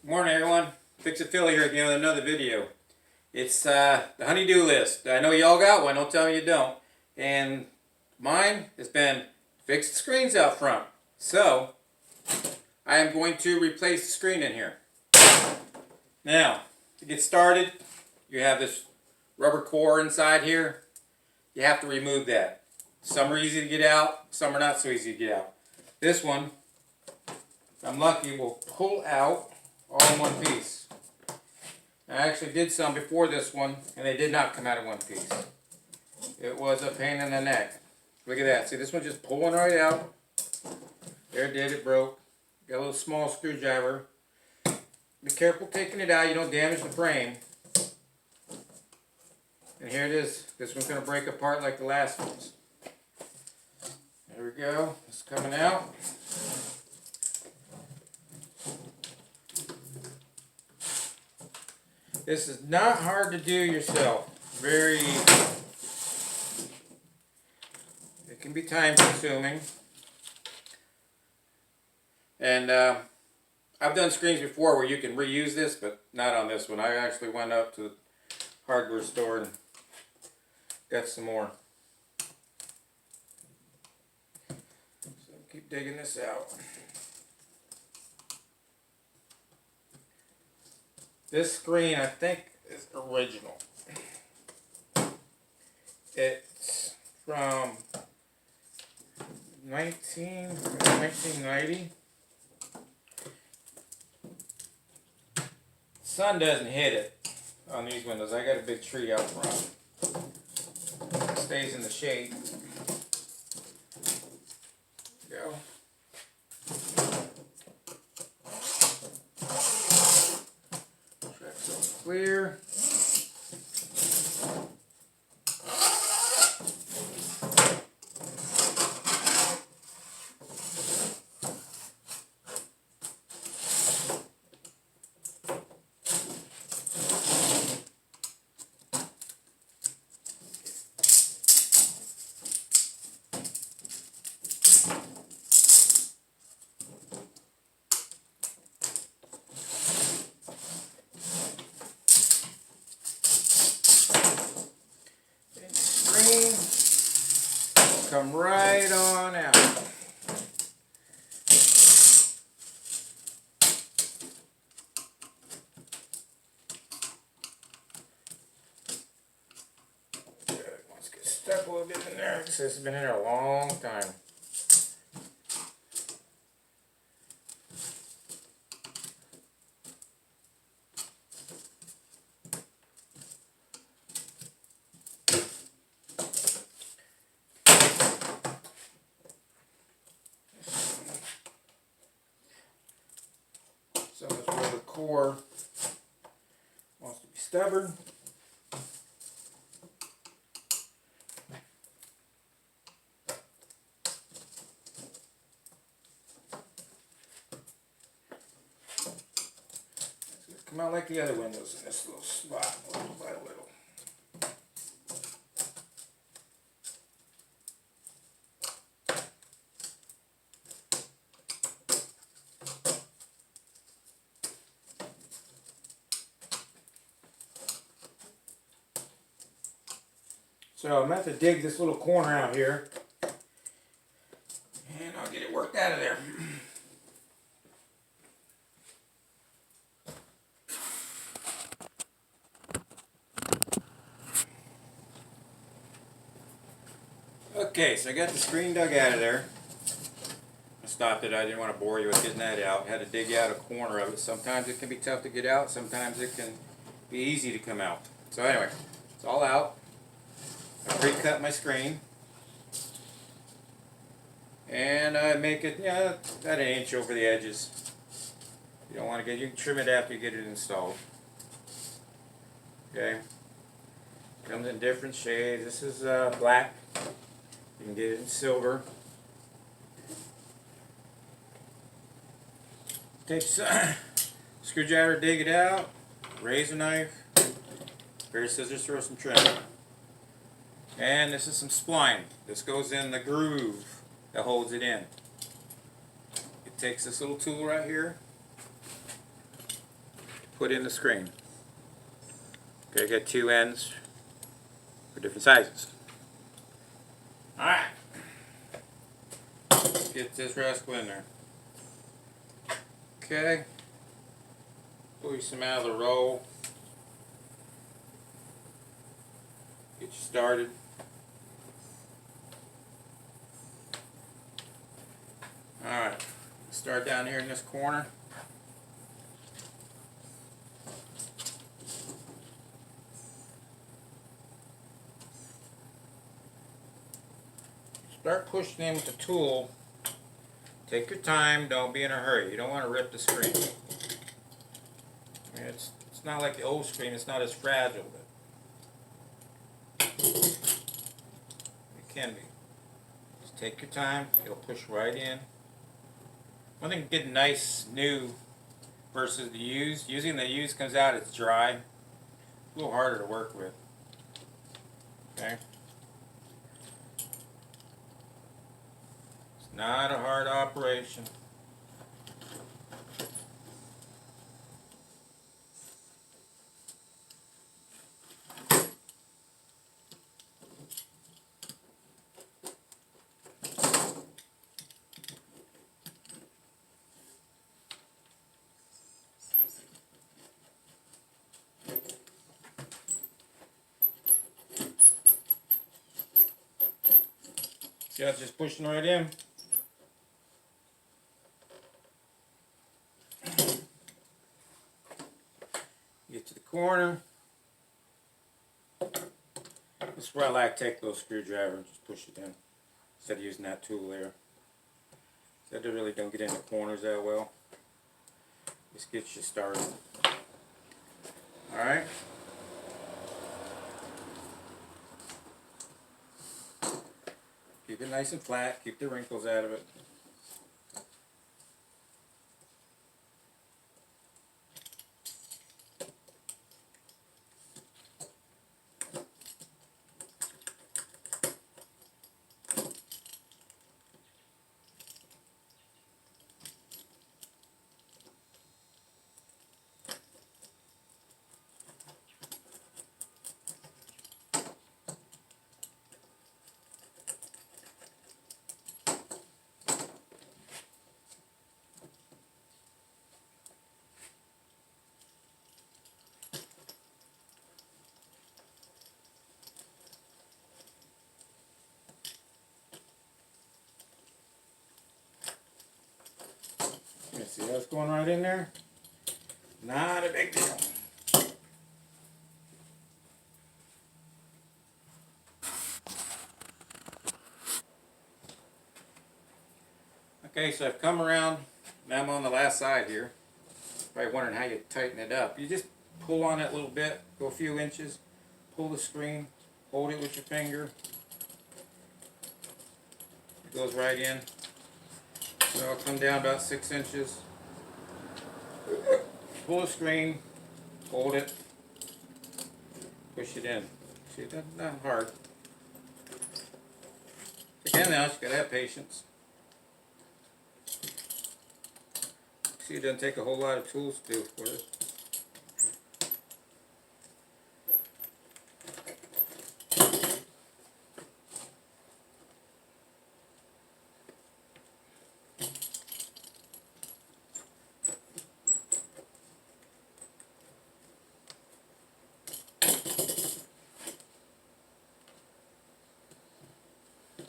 Morning everyone, Fix It Philly here again with another video. It's the honey-do list. I know y'all got one, don't tell me you don't. And mine has been fix the screens out front. So, I am going to replace the screen in here. Now, to get started, you have this rubber core inside here. You have to remove that. Some are easy to get out, some are not so easy to get out. This one, if I'm lucky, will pull out all in one piece. I actually did some before this one, and they did not come out in one piece. It was a pain in the neck. Look at that. See, this one's just pulling right out. There it did. It broke. Got a little small screwdriver. Be careful taking it out. You don't damage the frame. And here it is. This one's going to break apart like the last ones. There we go. It's coming out. This is not hard to do yourself. Very easy. It can be time consuming. And I've done screens before where you can reuse this, but not on this one. I actually went up to the hardware store and got some more. So keep digging this out. This screen, I think, is original. It's from 1990. Sun doesn't hit it on these windows. I got a big tree out front. It stays in the shade. There we go. Clear. Come right on out. Good. Let's get stuck a little bit in there. This has been in there a long time. So that's where the core wants to be stubborn. It's going to come out like the other windows in this little spot, little by little. So I'm going to have to dig this little corner out here, and I'll get it worked out of there. Okay, so I got the screen dug out of there. I stopped it. I didn't want to bore you with getting that out. I had to dig out a corner of it. Sometimes it can be tough to get out. Sometimes it can be easy to come out. So anyway, it's all out. I pre-cut my screen, and I make it, about an inch over the edges. You don't want to you can trim it after you get it installed. Okay, comes in different shades. This is black. You can get it in silver. Takes screwdriver, dig it out, razor knife, pair of scissors, throw some trim. And this is some spline. This goes in the groove that holds it in. It takes this little tool right here, put in the screen. Okay, I got two ends for different sizes. Alright. Let's get this rascal in there. Okay. Pull you some out of the roll. Get you started. Alright. Start down here in this corner. Start pushing in with the tool. Take your time, don't be in a hurry. You don't want to rip the screen. I mean, it's not like the old screen, it's not as fragile, but it can be. Just take your time, it'll push right in. One thing getting nice, new versus the used. Using the used comes out, it's dry. A little harder to work with. Okay? Not a hard operation. See how it's just pushing right in? Get to the corner. This is where I like to take a little screwdriver and just push it in instead of using that tool there. So that really don't get in the corners that well. Just gets you started. Alright. Keep it nice and flat, keep the wrinkles out of it. See how it's going right in there? Not a big deal. Okay, so I've come around. Now I'm on the last side here. Probably wondering how you tighten it up. You just pull on it a little bit, go a few inches, pull the screen, hold it with your finger. It goes right in. So I'll come down about 6 inches. Pull the screen, hold it, push it in. See, that's not hard. Again, now you gotta have patience. See, it doesn't take a whole lot of tools to do it for it.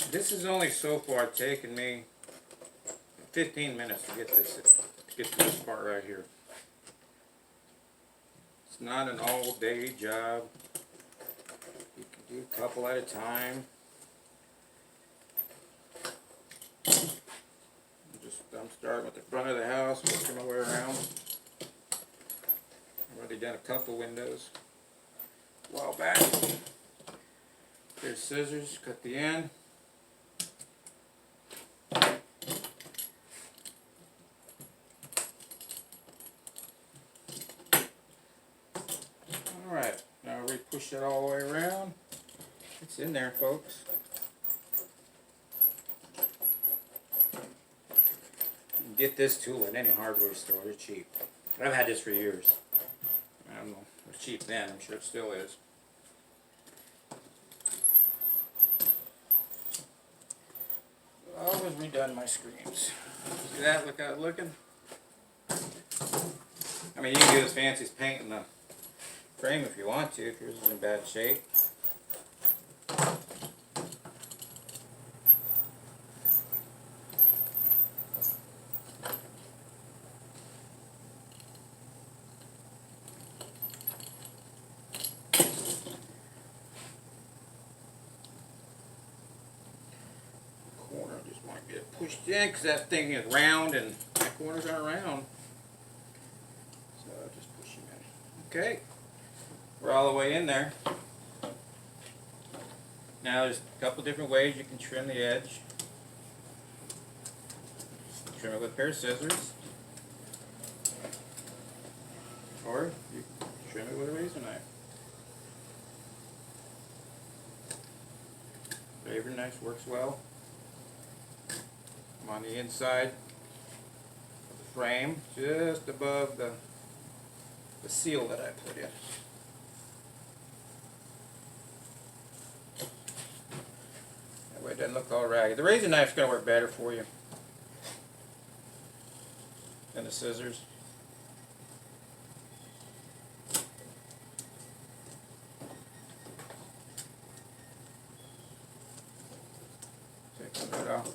This has only so far taken me 15 minutes to get to this part right here. It's not an all-day job. You can do a couple at a time. I'm starting with the front of the house, working my way around. I've already done a couple windows a while back. Here's scissors, cut the end. Alright, now we push it all the way around. It's in there, folks. You can get this tool at any hardware store, they're cheap. I've had this for years. I don't know. It was cheap then. I'm sure it still is. Always redone my screens. See that? Look how it's looking. I mean, you can do as fancy as painting the frame if you want to, if yours is in bad shape. Corner just might get pushed in because that thing is round and my corners aren't round. So I'll just push them in. Okay. We're all the way in there. Now there's a couple different ways you can trim the edge. Trim it with a pair of scissors. Or you trim it with a razor knife. Razor knife works well. I'm on the inside of the frame, just above the seal that I put in. That way it doesn't look all ragged. The razor knife's going to work better for you than the scissors. Take that off.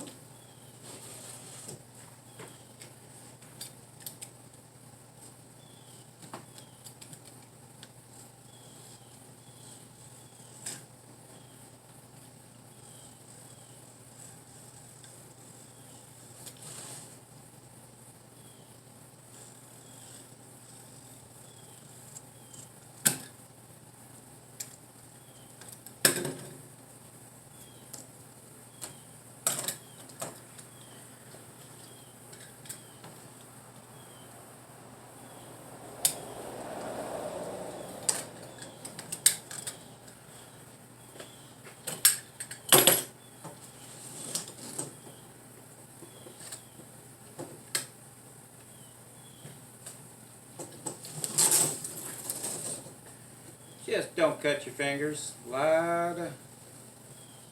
Just don't cut your fingers. A lot of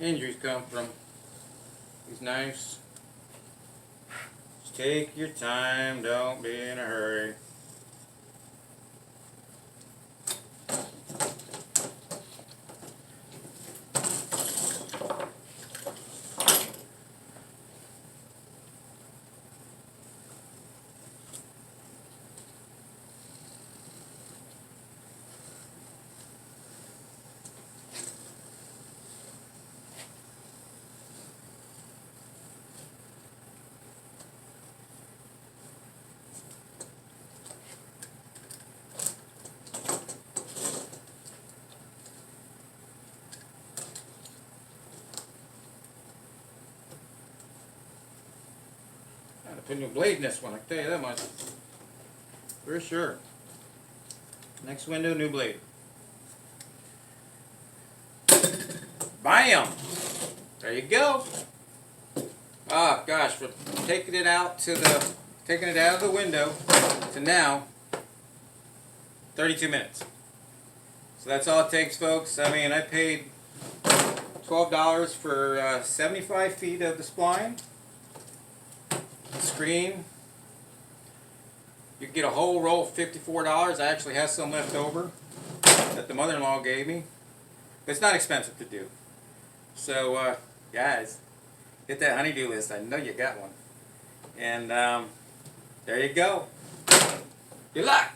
injuries come from these knives. Just take your time, don't be in a hurry. Put a new blade in this one, I can tell you that much. For sure. Next window, new blade. Bam! There you go. Ah, gosh, from taking it out of the window to now, 32 minutes. So that's all it takes, folks. I mean, I paid $12 for 75 feet of the spline. Screen. You can get a whole roll for $54. I actually have some left over that the mother-in-law gave me. But it's not expensive to do. So, guys, hit that honey-do list. I know you got one. And there you go. Good luck.